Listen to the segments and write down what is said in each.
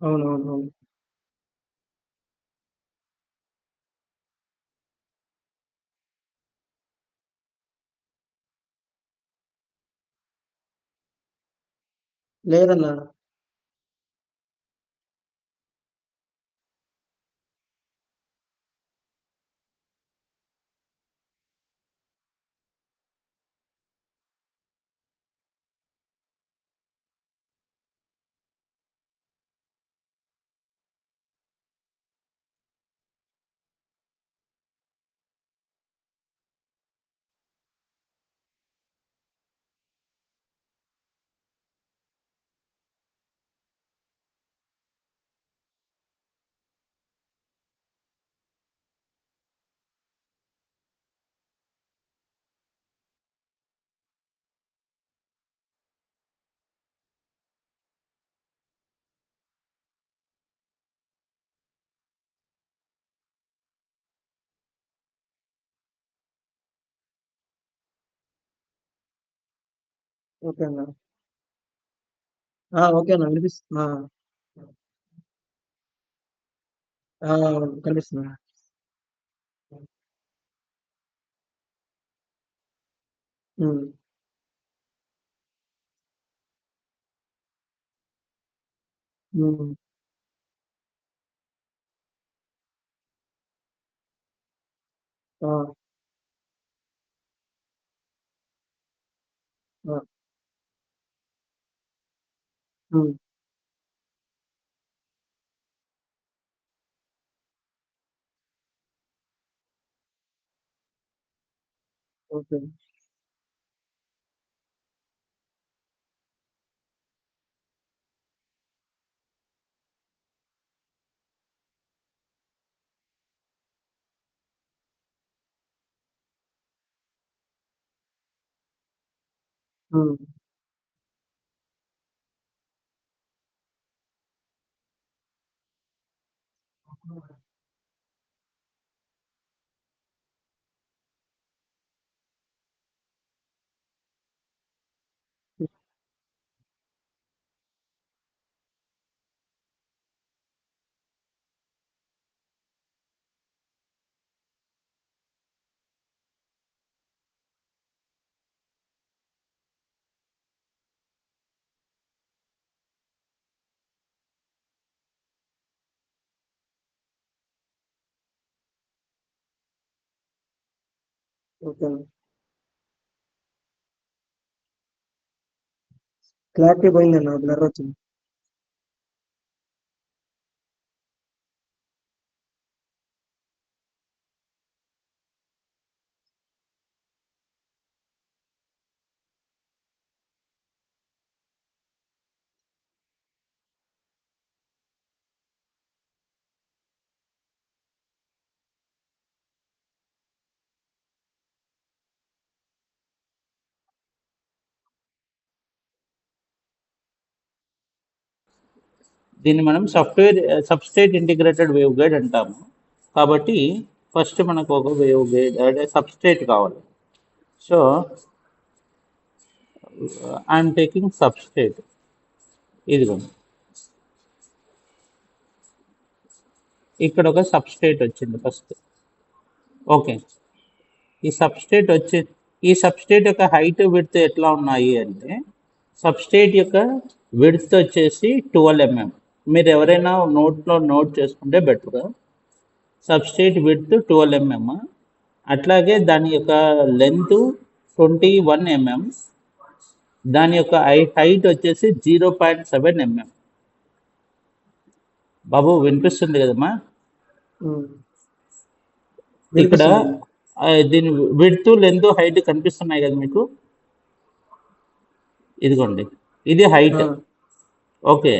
అవునవునవును. లేదన్నా. ఓకే అన్న. ఓకే అన్న. కనిపిస్తుందన్న. హ్మ్. హ్మ్. ఆ! ఆ! హ్మ్. ఓకే. హ్మ్. ఓకే అన్న. క్లారిటీ పోయిందన్న. బ్లర్ వచ్చింది. దీన్ని మనం సబ్స్ట్రేట్ ఇంటిగ్రేటెడ్ వేవ్ గైడ్ అంటాము. కాబట్టి ఫస్ట్ మనకు ఒక వేవ్ గైడ్ అంటే సబ్స్ట్రేట్ కావాలి. So I'm taking substrate. ఇదిగోండి, ఇక్కడ ఒక సబ్స్ట్రేట్ వచ్చింది ఫస్ట్. ఓకే, ఈ సబ్స్ట్రేట్ వచ్చి ఈ సబ్స్ట్రేట్ యొక్క హైట్ విడ్త్ ఎట్లా ఉన్నాయి అంటే, సబ్స్ట్రేట్ యొక్క విడ్త్ వచ్చేసి 12 mm. మీరు ఎవరైనా నోట్ చేసుకుంటే బెటర్. Substrate width 12 mm. అట్లాగే దాని యొక్క లెంత్ 21 mm. దాని యొక్క హైట్ వచ్చేసి 0.7 mm. బాబు వినిపిస్తుంది కదమ్మా? హ్మ్. ఇక్కడ వినిపిస్తుందన్న. దీని విడ్త్ లెంత్ హైట్ కనిపిస్తున్నాయి కదా మీకు? ఇదిగోండి, ఇది ఆ! హైట్. ఓకే,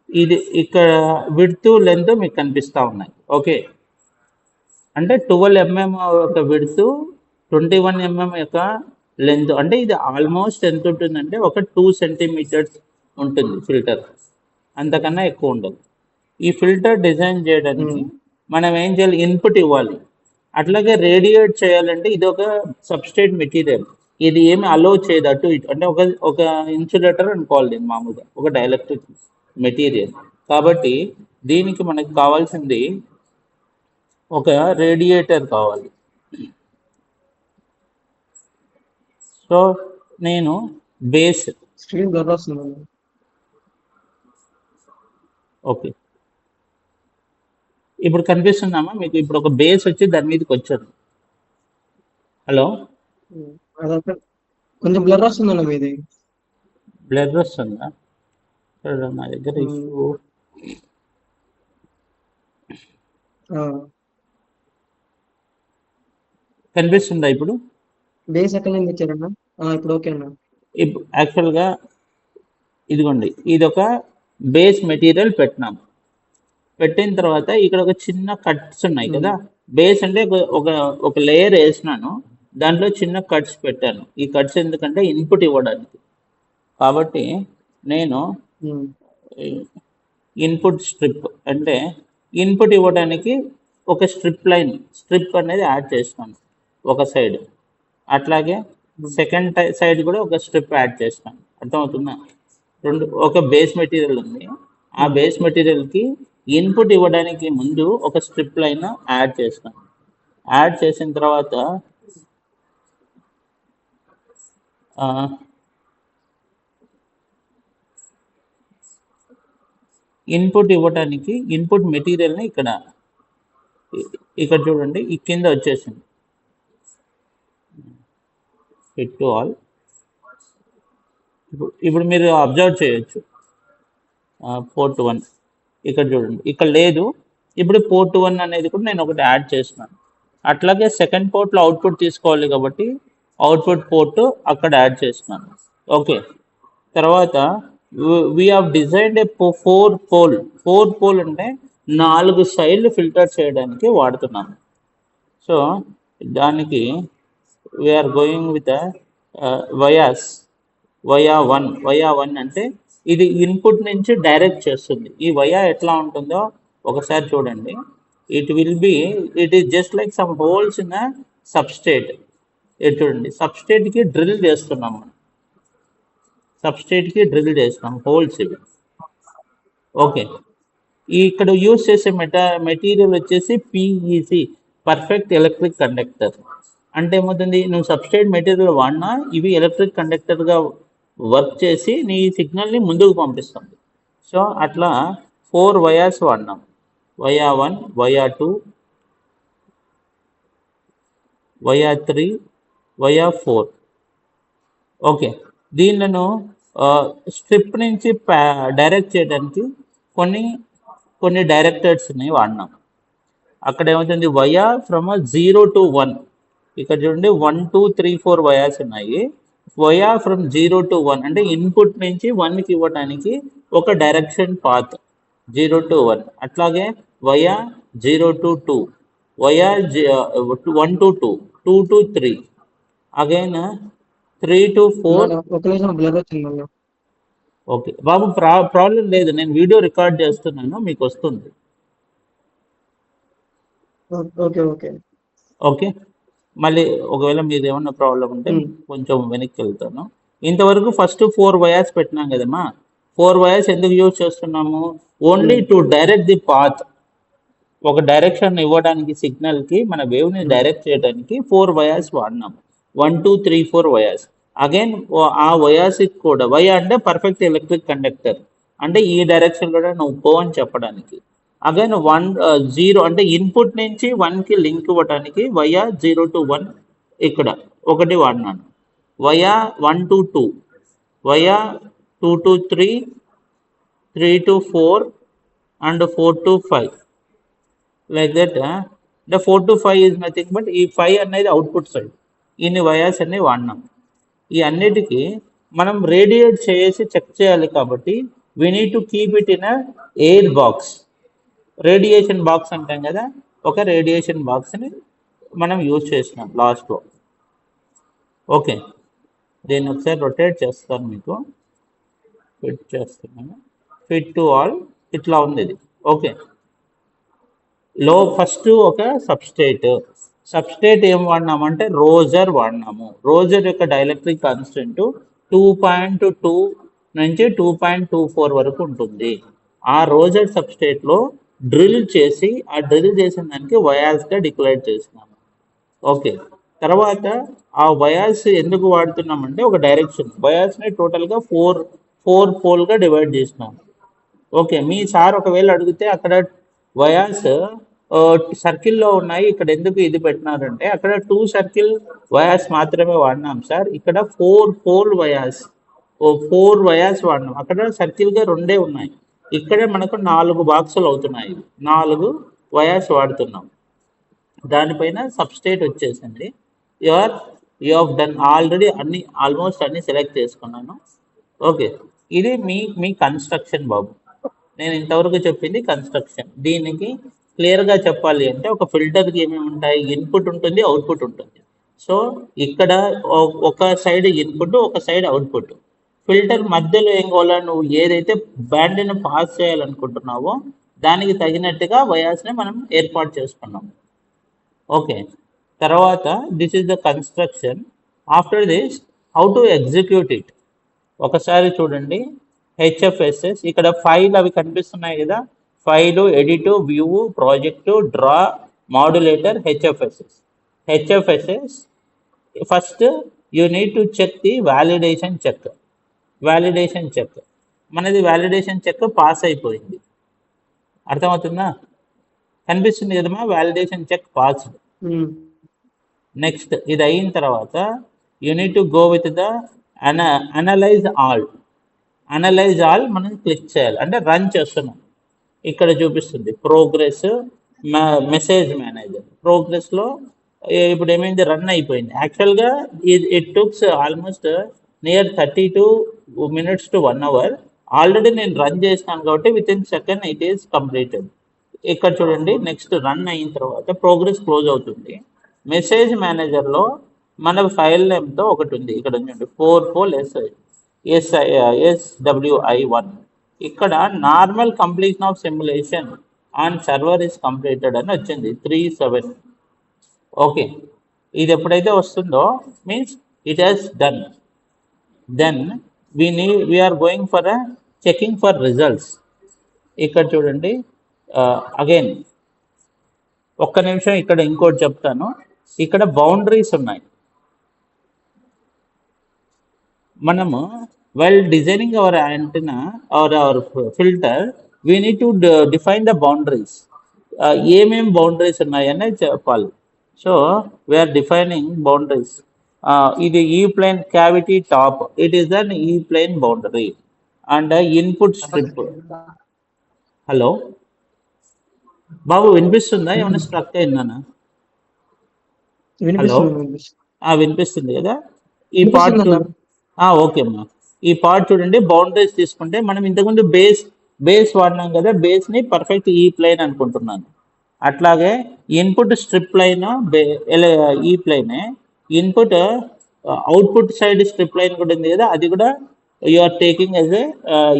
ఇది ఇక్కడ విడ్త్ లెంత్ మీకు కనిపిస్తా ఉన్నాయి. ఓకే, అంటే 12 mm యొక్క విడ్త్, 21 mm యొక్క లెంత్. అంటే ఇది ఆల్మోస్ట్ ఎంత ఉంటుందంటే ఒక 2 cm ఉంటుంది ఫిల్టర్, అంతకన్నా ఎక్కువ ఉండదు. ఈ ఫిల్టర్ డిజైన్ చేయడానికి హ్మ్. మనం ఏం చేయాలి? ఇన్పుట్ ఇవ్వాలి. అట్లాగే రేడియేట్ చేయాలంటే ఇది ఒక సబ్స్ట్రేట్ మెటీరియల్. ఇది ఏమి అలో చేయదు అటు ఇటు. అంటే ఒక ఒక ఇన్సులేటర్ అనుకోవాలి దీన్ని, మామూలుగా ఒక డైఎలక్ట్రిక్ మెటీరియల్. కాబట్టి దీనికి మనకు కావాల్సింది ఒక రేడియేటర్ కావాలి. సో నేను బేస్ స్క్రీన్ బ్లర్ వస్తుంది. ఓకే, ఇప్పుడు కనిపిస్తుందమ్మా మీకు? ఇప్పుడు ఒక బేస్ వచ్చి దాని మీదకి వచ్చాను. హలో, అదంతా కొంచెం బ్లర్ వస్తుందన్న మీది. బ్లర్ వస్తుందా? నా దగ్గర ఇష్యూ. కనిపిస్తుందా ఇప్పుడు? బేస్ ఎక్కడ నుంచి ఇచ్చారన్నా? ఇప్పుడు ఓకే అన్న. ఇప్పుడు యాక్చువల్గా ఇదిగోండి, ఇది ఒక బేస్ మెటీరియల్ పెట్టినాము. పెట్టిన తర్వాత ఇక్కడ ఒక చిన్న కట్స్ ఉన్నాయి కదా. బేస్ అంటే ఒక లేయర్ వేసినాను, దాంట్లో చిన్న కట్స్ పెట్టాను. ఈ కట్స్ ఎందుకంటే ఇన్పుట్ ఇవ్వడానికి. కాబట్టి నేను ఇన్పుట్ స్ట్రిప్ అంటే ఇన్పుట్ ఇవ్వడానికి ఒక స్ట్రిప్ అనేది యాడ్ చేస్తాను ఒక సైడ్. అట్లాగే సెకండ్ సైడ్ కూడా ఒక స్ట్రిప్ యాడ్ చేస్తాను. అర్థమవుతుందా? ఒక బేస్ మెటీరియల్ ఉంది. ఆ బేస్ మెటీరియల్కి ఇన్పుట్ ఇవ్వడానికి ముందు ఒక స్ట్రిప్ లైన్ యాడ్ చేస్తాను. యాడ్ చేసిన తర్వాత ఇన్పుట్ ఇవ్వడానికి ఇన్పుట్ మెటీరియల్ని ఇక్కడ చూడండి, ఈ కింద వచ్చేసింది ఫిట్ టు ఆల్. ఇప్పుడు మీరు అబ్జర్వ్ చేయొచ్చు, పోర్ట్ 1 ఇక్కడ చూడండి, ఇక్కడ లేదు. ఇప్పుడు పోర్ట్ 1 అనేది కూడా నేను ఒకటి యాడ్ చేస్తున్నాను. అట్లాగే సెకండ్ పోర్ట్లో అవుట్పుట్ తీసుకోవాలి కాబట్టి అవుట్పుట్ పోర్ట్ అక్కడ యాడ్ చేస్తున్నాను. ఓకే, తర్వాత we have designed a 4 pole అంటే 4 సైడ్లు ఫిల్టర్ చేయడానికి వాడుతున్నాను. సో దానికి వీఆర్ గోయింగ్ విత్ వయా 1 అంటే ఇది ఇన్పుట్ నుంచి డైరెక్ట్ చేస్తుంది. ఈ వయా ఎట్లా ఉంటుందో ఒకసారి చూడండి. It is just like some holes in సబ్స్టేట్. చూడండి, సబ్స్టేట్కి డ్రిల్ చేస్తున్నాము. హోల్స్ ఇవి. ఓకే, ఇక్కడ యూజ్ చేసే మెటీరియల్ వచ్చేసి పిఈసి, పర్ఫెక్ట్ ఎలక్ట్రిక్ కండక్టర్. అంటే ఏమవుతుంది, నువ్వు సబ్స్ట్రేట్ మెటీరియల్ వాడినా ఇవి ఎలక్ట్రిక్ కండక్టర్గా వర్క్ చేసి నీ సిగ్నల్ని ముందుకు పంపిస్తుంది. సో అట్లా 4 వయాస్ వాడినాం. Via 1, via 2, via 3, via 4. Okay, దీనిలను స్ట్రిప్ నుంచి డైరెక్ట్ చేయడానికి కొన్ని డైరెక్టర్స్ని వాడినాం. అక్కడ ఏమవుతుంది, వయా ఫ్రమ్ 0 to 1. ఇక్కడ చూడండి 1, 2, 3, 4 వయాస్ ఉన్నాయి. వయా ఫ్రమ్ 0 to 1 అంటే ఇన్పుట్ నుంచి 1కి ఇవ్వడానికి ఒక డైరెక్షన్ పాత్ 0 to 1. అట్లాగే via 0 to 2, via 1 to 2, 2 to 3, again 3 to 4. Okay Babu, problem లేదు, నేను వీడియో రికార్డ్ చేస్తున్నాను, మీకు వస్తుంది. ఓకే, మళ్ళీ ఒకవేళ మీరు ఏమన్నా ప్రాబ్లం ఉంటే కొంచెం వెనక్కి వెళ్తాను. ఇంతవరకు ఫస్ట్ 4 వయాస్ పెట్టినాం కదమ్మా. 4 వయాస్ ఎందుకు యూజ్ చేస్తున్నాము? Only to direct the path. ఒక డైరెక్షన్ ఇవ్వడానికి సిగ్నల్కి, మన వేవ్ని డైరెక్ట్ చేయడానికి 4 వయాస్ వాడినాము. 1, 2, 3, 4 వయాస్. అగైన్ ఆ వయాస్కి కూడా, వయా అంటే పర్ఫెక్ట్ ఎలక్ట్రిక్ కండక్టర్, అంటే ఈ డైరెక్షన్ కూడా నువ్వు పో అని చెప్పడానికి. అగైన్ 1, 0 అంటే ఇన్పుట్ నుంచి 1కి లింక్ ఇవ్వడానికి వయా 0 to 1 ఇక్కడ ఒకటి వాడినాను. Via 1 to 2, via 2 to 3, 3 to 4 and 4 to 5, like that. అంటే 4 to 5 ఈజ్ నథింగ్ బట్ ఈ 5 అనేది అవుట్పుట్ సైడ్. ఇన్ని వయాస్ అన్ని వాడినాం. ఈ అన్నిటికీ మనం రేడియేట్ చేసి చెక్ చేయాలి కాబట్టి we need to keep it in air box. Radiation box అంటాం కదా, ఒక రేడియేషన్ బాక్స్ని మనం యూజ్ చేసినాం లాస్ట్లో. ఓకే, దీన్ని ఒకసారి రొటేట్ చేస్తాను, మీకు ఫిట్ చేస్తున్నాను. ఫిట్ టు ఆల్ ఇట్లా ఉంది ఇది. ఓకే, ఫస్ట్ ఒక సబ్స్టేట్ ఏం వాడినామంటే రోజర్ వాడినాము. రోజర్ యొక్క డైఎలక్ట్రిక్ కాన్స్టెంట్ 2.2 నుంచి 2.24 వరకు ఉంటుంది. ఆ రోజర్ సబ్స్టేట్లో డ్రిల్ చేసి ఆ డ్రిల్ చేసిన దానికి వయాస్గా డిక్లేర్ చేసినాము. ఓకే, తర్వాత ఆ వయాస్ ఎందుకు వాడుతున్నామంటే ఒక డైరెక్షన్ వయాస్ని టోటల్గా ఫోర్ పోల్గా డివైడ్ చేసినాము. ఓకే, మీ సార్ ఒకవేళ అడిగితే అక్కడ వయాస్ సర్కిల్లో ఉన్నాయి, ఇక్కడ ఎందుకు ఇది పెట్టినారంటే అక్కడ 2 సర్కిల్ వయాస్ మాత్రమే వాడినాం సార్, ఇక్కడ 4 పోల్ వయాస్ 4 వయాస్ వాడినాం, అక్కడ సర్కిల్గా 2 ఉన్నాయి, ఇక్కడ మనకు 4 బాక్సులు అవుతున్నాయి, 4 వయాస్ వాడుతున్నాం. దానిపైన సబ్స్టేట్ వచ్చేసింది. You have done already almost అన్ని సెలెక్ట్ చేసుకున్నాను. ఓకే, ఇది మీ కన్స్ట్రక్షన్ బాబు. నేను ఇంతవరకు చెప్పింది కన్స్ట్రక్షన్. దీనికి క్లియర్గా చెప్పాలి అంటే ఒక ఫిల్టర్కి ఏమేమి ఉంటాయి, ఇన్పుట్ ఉంటుంది, అవుట్పుట్ ఉంటుంది. సో ఇక్కడ ఒక సైడ్ ఇన్పుట్, ఒక సైడ్ అవుట్పుట్. ఫిల్టర్ మధ్యలో ఏం కావాలా, నువ్వు ఏదైతే బ్యాండ్ని పాస్ చేయాలనుకుంటున్నావో దానికి తగినట్టుగా వయాస్ని మనం ఏర్పాటు చేసుకున్నాం. ఓకే, తర్వాత this is the construction. After this how to execute it ఒకసారి చూడండి. హెచ్ఎఫ్ఎస్ఎస్ ఇక్కడ ఫైల్ అవి కనిపిస్తున్నాయి కదా, file, edit, view, project, draw, modulator, HFSS first you need to check the validation check. మనది వ్యాలిడేషన్ చెక్ పాస్ అయిపోయింది, అర్థమవుతుందా? కనిపిస్తుంది కదమ్మా, వ్యాలిడేషన్ చెక్ పాస్డ్. నెక్స్ట్ ఇది అయిన తర్వాత you need to go with the analyse all మనం క్లిక్ చేయాలి, అంటే రన్ చేస్తున్నాం. ఇక్కడ చూపిస్తుంది ప్రోగ్రెస్, మెసేజ్ మేనేజర్. ప్రోగ్రెస్లో ఇప్పుడు ఏమైంది, రన్ అయిపోయింది. యాక్చువల్గా it tooks almost near 32 minutes to 1 hour. Already నేను రన్ చేసినాను కాబట్టి with in second it is completed. ఇక్కడ చూడండి, నెక్స్ట్ రన్ అయిన తర్వాత ప్రోగ్రెస్ క్లోజ్ అవుతుంది. మెసేజ్ మేనేజర్లో మన ఫైల్ నేమ్తో ఒకటి ఉంది, ఇక్కడ చూడండి 44SWI1. ఇక్కడ normal completion of simulation on server is completed అని వచ్చింది 37. ఓకే, ఇది ఎప్పుడైతే వస్తుందో means it has done. Then we are going for checking for results. ఇక్కడ చూడండి అగైన్ ఒక్క నిమిషం, ఇక్కడ ఇంకోటి చెప్తాను. ఇక్కడ బౌండరీస్ ఉన్నాయి. మనము while designing our antenna or our filter, we need to define the boundaries. ఏమేం బౌండరీస్ ఉన్నాయని చెప్పాలి. So we are defining boundaries. ఇది E plane cavity top, it is an E plane boundary and input strip. Hello బాబు, వినిపిస్తుందా? ఏమైనా struck అయిందనా? Hello, వినిపిస్తుంది కదా. ఈ పార్ట్ ఓకే అమ్మా, ఈ పార్ట్ చూడండి. బౌండరీస్ తీసుకుంటే మనం ఇంతకుముందు బేస్ వాడినాం కదా, బేస్ని పర్ఫెక్ట్ ఈ ప్లేన్ అనుకుంటున్నాను. అట్లాగే ఇన్పుట్ స్ట్రిప్ లైన్ ఈ ప్లేనే, input output side strip line కూడా ఉంది కదా, అది కూడా you are taking as a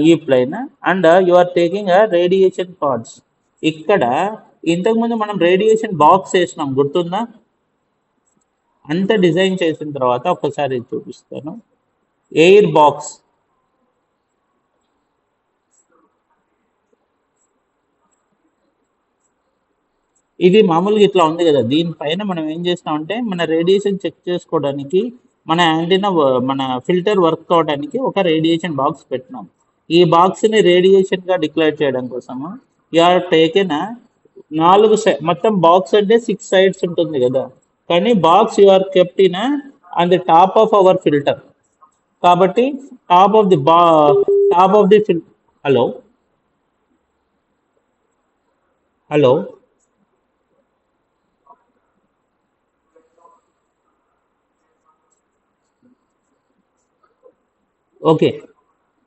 E plane and you are taking radiation parts. ఇక్కడ ఇంతకుముందు మనం రేడియేషన్ బాక్స్ వేసినాం, గుర్తుందా? అంత డిజైన్ చేసిన తర్వాత ఒకసారి చూపిస్తాను. ఎయిర్ బాక్స్, ఇది మామూలుగా ఇట్లా ఉంది కదా. దీనిపైన మనం ఏం చేస్తామంటే మన రేడియేషన్ చెక్ చేసుకోవడానికి, మన యాంటీనా మన ఫిల్టర్ వర్క్ కావడానికి ఒక రేడియేషన్ బాక్స్ పెట్టినాం. ఈ బాక్స్ని రేడియేషన్గా డిక్లేర్ చేయడం కోసము యూఆర్ టేకెన్ 4 మొత్తం బాక్స్ అంటే 6 sides ఉంటుంది కదా, కానీ box you are kept in on the top of our filter. కాబట్టి top of the hello hello okay,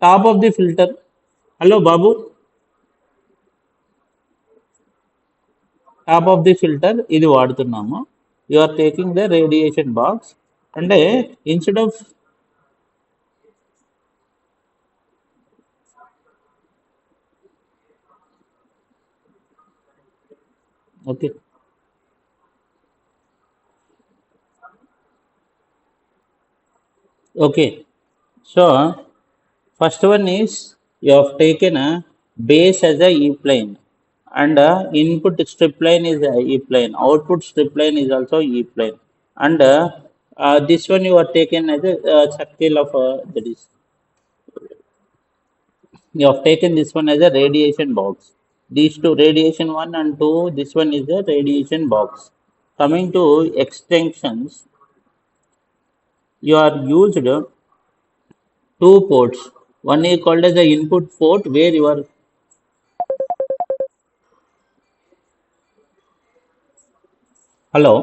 top of the filter. Hello బాబు, టాప్ ఆఫ్ ది ఫిల్టర్ ఇది వాడుతున్నాము. You are taking the radiation box, అంటే instead of okay okay, so first one is you have taken base as a E-plane, and input strip line is a E-plane, output strip line is also E-plane, and this one you are taken as a circle of that is, you have taken this one as a radiation box. These two, radiation 1 and 2, this one is a radiation box. Coming to extensions, you are used two ports. One is called as the input port, where you are, hello,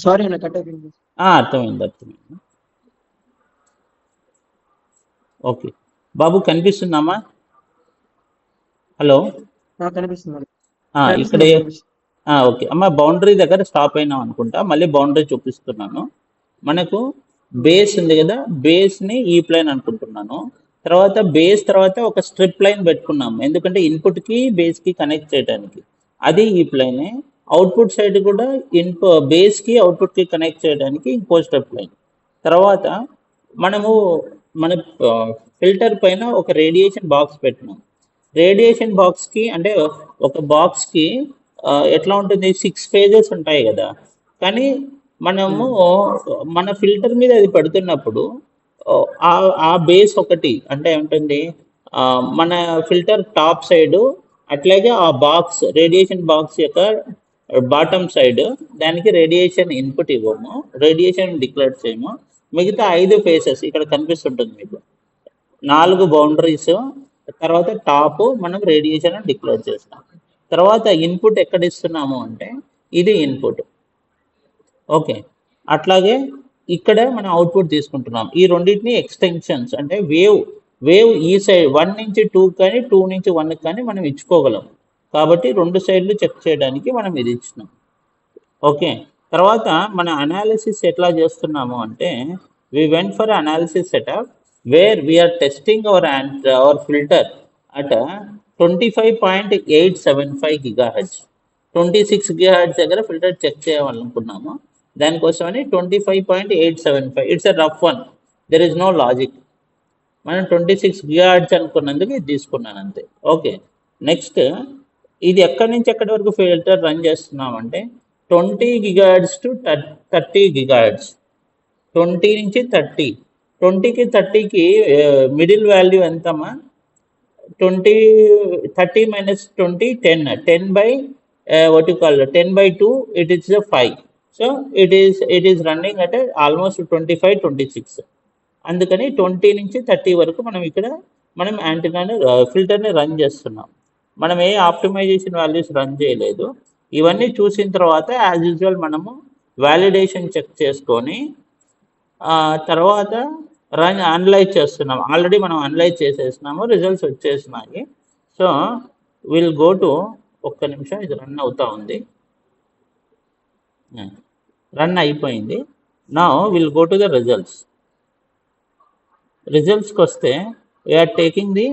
sorry అన్న cut అయిపోయింది. అర్థమైంది. Okay బాబు, కనిపిస్తుందమ్మా? Hello, కనిపిస్తుంది ఇక్కడ okay అమ్మ, boundary దగ్గర stop అయినాం అనుకుంటా. మళ్ళీ బౌండరీ చూపిస్తున్నాను. మనకు బేస్ ఉంది కదా, బేస్ని ఈ ప్లైన్ అనుకుంటున్నాను. తర్వాత బేస్ తర్వాత ఒక స్ట్రిప్ లైన్ పెట్టుకున్నాము, ఎందుకంటే ఇన్పుట్కి బేస్కి కనెక్ట్ చేయడానికి. అది ఈ ప్లైనే. అవుట్పుట్ సైడ్ కూడా బేస్కి అవుట్పుట్కి కనెక్ట్ చేయడానికి ఇంకో స్ట్రిప్ లైన్. తర్వాత మనము మన ఫిల్టర్ పైన ఒక రేడియేషన్ బాక్స్ పెట్టినాం. రేడియేషన్ బాక్స్కి అంటే ఒక బాక్స్కి ఎట్లా ఉంటుంది, 6 ఫేజెస్ ఉంటాయి కదా. కానీ మనము మన ఫిల్టర్ మీద అది పెడుతున్నప్పుడు ఆ బేస్ ఒకటి అంటే ఉంటుంది, మన ఫిల్టర్ టాప్ సైడ్, అట్లాగే ఆ బాక్స్ రేడియేషన్ బాక్స్ యొక్క బాటమ్ సైడ్, దానికి రేడియేషన్ ఇన్పుట్ ఇవ్వము, రేడియేషన్ డిక్లేర్ చేయము. మిగతా 5 ఫేసెస్ ఇక్కడ కనిపిస్తుంటుంది మీకు, 4 బౌండరీస్. తర్వాత టాప్ మనం రేడియేషన్ డిక్లేర్ చేస్తాం. తర్వాత ఇన్పుట్ ఎక్కడ ఇస్తున్నాము అంటే ఇది ఇన్పుట్. ఓకే, అట్లాగే ఇక్కడ మనం అవుట్పుట్ తీసుకుంటున్నాం. ఈ రెండింటిని ఎక్స్టెన్షన్స్ అంటే వేవ్ ఈ సైడ్ 1 నుంచి 2 కానీ 2 నుంచి 1 కానీ మనం ఇచ్చుకోగలం. కాబట్టి 2 సైడ్లు చెక్ చేయడానికి మనం ఇది ఇచ్చినాం. ఓకే, తర్వాత మన అనాలిసిస్ ఎట్లా చేస్తున్నాము అంటే, we went for analysis setup where we are testing our filter at 25.875 GHz. 26 GHz దగ్గర ఫిల్టర్ చెక్ చేయాలనుకున్నాము. దానికోసమని 25.875, it's a rough one, there is no logic. మనం 26 GHz అనుకున్నందుకు ఇది తీసుకున్నాను అంతే. ఓకే, నెక్స్ట్ ఇది ఎక్కడి నుంచి ఎక్కడి వరకు ఫిల్టర్ రన్ చేస్తున్నామంటే 20 GHz to 30 GHz. 20 నుంచి 30, 20కి 30కి మిడిల్ వాల్యూ ఎంతమ్మా? 30 minus 20, 10 by 10/2, it is a 5. So it is running at almost 25, 26. అందుకని 20 నుంచి 30 వరకు మనం ఇక్కడ యాంటెన్నాను ఫిల్టర్ని రన్ చేస్తున్నాం. మనం ఏ ఆప్టిమైజేషన్ వాల్యూస్ రన్ చేయలేదు. ఇవన్నీ చూసిన తర్వాత యాజ్ యూజువల్ మనము వ్యాలిడేషన్ చెక్ చేసుకొని తర్వాత అనలైజ్ చేస్తున్నాం. ఆల్రెడీ మనం అనలైజ్ చేసేసినాము, రిజల్ట్స్ వచ్చేసినాయి. సో విల్ గో టు, ఒక్క నిమిషం, ఇది రన్ అవుతా ఉంది, రన్ అయిపోయింది. Now will go to the రిజల్ట్స్కి వస్తే we are taking the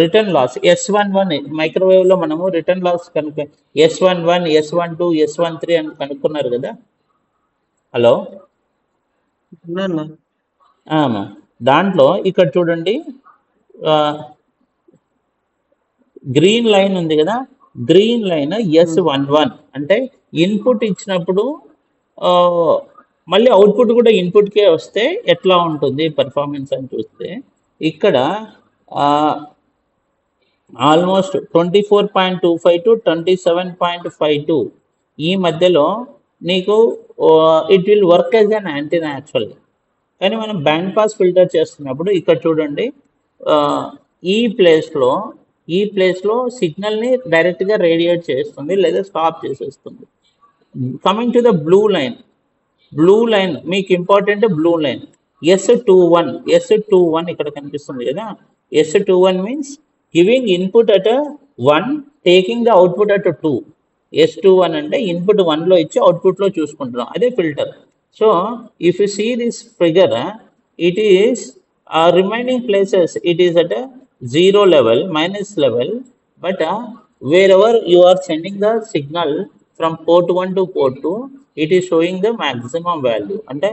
return loss S11. మైక్రోవేవ్లో మనము రిటర్న్ లాస్ కనుక S11, S12, S13 అని కనుక్కున్నారు కదా. హలో, దాంట్లో ఇక్కడ చూడండి, గ్రీన్ లైన్ ఉంది కదా, గ్రీన్ లైన్ S11 అంటే ఇన్పుట్ ఇచ్చినప్పుడు మళ్ళీ అవుట్పుట్ కూడా ఇన్పుట్కే వస్తే ఎట్లా ఉంటుంది పర్ఫార్మెన్స్ అని చూస్తే, ఇక్కడ ఆల్మోస్ట్ 24.25 to 27.52 ఈ మధ్యలో నీకు it will work as an antenna యాక్చువల్గా. కానీ మనం బ్యాండ్ పాస్ ఫిల్టర్ చేస్తున్నప్పుడు ఇక్కడ చూడండి, ఈ ప్లేస్లో సిగ్నల్ని డైరెక్ట్గా రేడియేట్ చేస్తుంది లేదా స్టాప్ చేసేస్తుంది. Coming to the blue line మీకు ఇంపార్టెంట్, బ్లూ లైన్ S21 ఇక్కడ కనిపిస్తుంది కదా. S21 means giving input at 1, taking the output at 2. S21 అంటే ఇన్పుట్ 1లో ఇచ్చి అవుట్పుట్లో చూసుకుంటున్నాం, అదే filter. So if you see this figure, it is remaining places it is at 0 level, minus level, but wherever you are sending the signal from port 1 to port 2, it is showing the maximum value. అంటే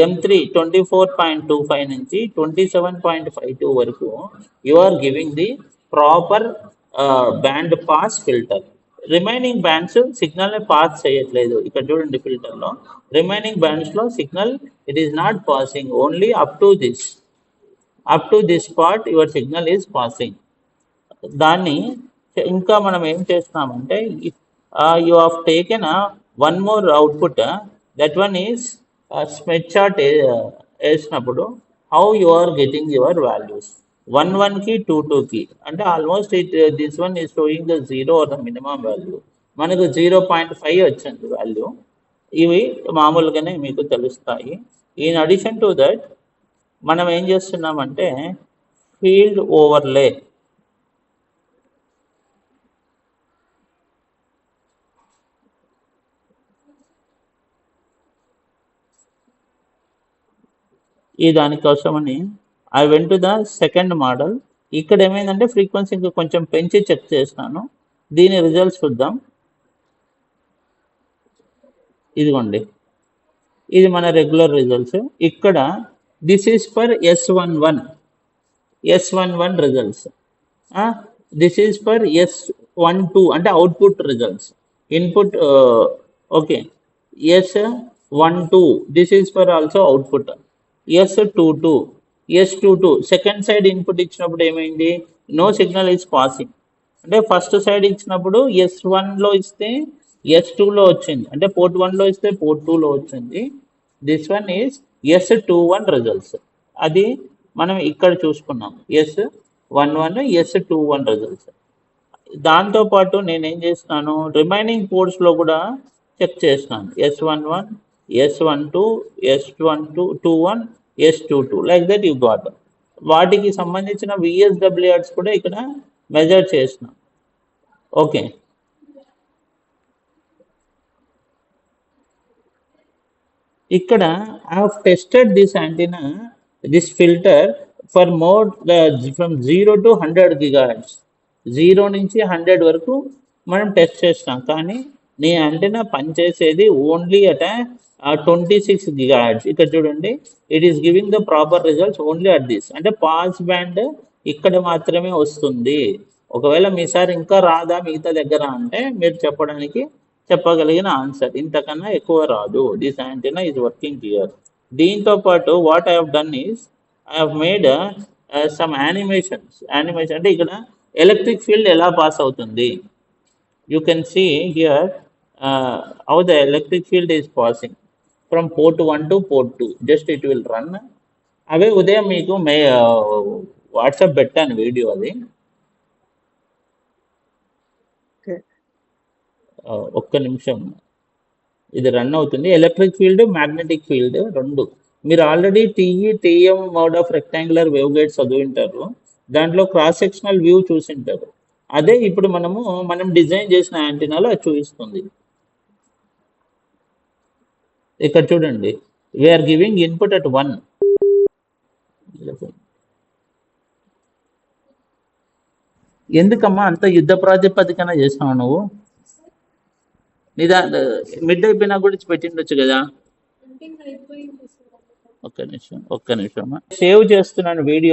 M3 24.25 నుంచి 27.52 వరకు you are giving the proper band pass filter. Remaining bands signal pass చేయట్లేదు. ఇక్కడ చూడండి ఫిల్టర్లో రిమైనింగ్ బ్యాండ్స్లో signal it is not passing, only up to this part your signal is passing. దాన్ని ఇంకా మనం ఏం చేస్తున్నామంటే you have taken one more output, that one is Smith chart వేసినప్పుడు how you are getting your values 1కి 2కి అంటే almost this one is showing the 0 or the minimum value. మనకు 0.5 వచ్చింది వాల్యూ. ఇవి మామూలుగానే మీకు తెలుస్తాయి. ఇన్ అడిషన్ టు దట్ మనం ఏం చేస్తున్నామంటే ఫీల్డ్ ఓవర్లే. ఈ దానికోసమని I went to the second model. ఇక్కడ ఏమైందంటే ఫ్రీక్వెన్సీ ఇంకా కొంచెం పెంచి చెక్ చేస్తాను. దీని రిజల్ట్స్ చూద్దాం. ఇదిగోండి, ఇది మన రెగ్యులర్ రిజల్ట్స్. ఇక్కడ this is for S11 results. This is for S12 అంటే output results. Input okay. S12 this is for also output. S22 second side input ఇచ్చినప్పుడు ఏమైంది, నో సిగ్నల్ ఈజ్ పాసింగ్. అంటే ఫస్ట్ సైడ్ ఇచ్చినప్పుడు S1లో ఇస్తే S2లో వచ్చింది, అంటే port 1లో ఇస్తే పోర్ట్ 2లో వచ్చింది. This one is S21 results. అది మనం ఇక్కడ చూసుకున్నాం, S11 S21 రిజల్ట్స్. దాంతోపాటు నేనేం చేస్తున్నాను, రిమైనింగ్ పోర్ట్స్లో కూడా చెక్ చేస్తున్నాను. S11 S12 S21 S22 like that you got. వాటికి సంబంధించిన VSWRs కూడా ఇక్కడ మెజర్ చేస్తున్నాం. ఓకే, ఇక్కడ I have tested this antenna, this filter for more from 0 to 100 GHz. 0 నుంచి 100 వరకు మనం టెస్ట్ చేస్తాం. కానీ నీ యాంటీనా పనిచేసేది ఓన్లీ అట్ 26 GHz. ఇక్కడ చూడండి, it is giving the proper results only at this. అంటే పాస్ బ్యాండ్ ఇక్కడ మాత్రమే వస్తుంది. ఒకవేళ మీసారి ఇంకా రాదా మిగతా దగ్గర అంటే మీరు చెప్పగలిగిన ఆన్సర్ ఇంతకన్నా ఎక్కువ రాదు. This antenna is working here. దీంతో పాటు what I have done is I have made some animation అంటే ఇక్కడ ఎలక్ట్రిక్ ఫీల్డ్ ఎలా పాస్ అవుతుంది. You can see here how the electric field is passing from port 1 to port 2. Just it will run. అవే ఉదయం మీకు WhatsApp పెట్టాను video. అది ఒక్క నిమిషం, ఇది రన్ అవుతుంది. ఎలక్ట్రిక్ ఫీల్డ్ మ్యాగ్నెటిక్ ఫీల్డ్ రెండు. మీరు already TEM mode of rectangular wave guides చదివింటారు. దాంట్లో క్రాస్ సెక్షనల్ వ్యూ చూసింటారు. అదే ఇప్పుడు మనం డిజైన్ చేసిన యాంటీనాలో అది చూపిస్తుంది. ఇక్కడ చూడండి, వీఆర్ గివింగ్ ఇన్పుట్ అట్ 1. ఎందుకమ్మా అంత యుద్ధ ప్రాతిపదికన చేస్తావు నువ్వు? మిడ్ అయిపోయినా కూడా పెట్టిండొచ్చు కదా. ఒక్క నిమిషం సేవ్ చేస్తున్నాను వీడియో.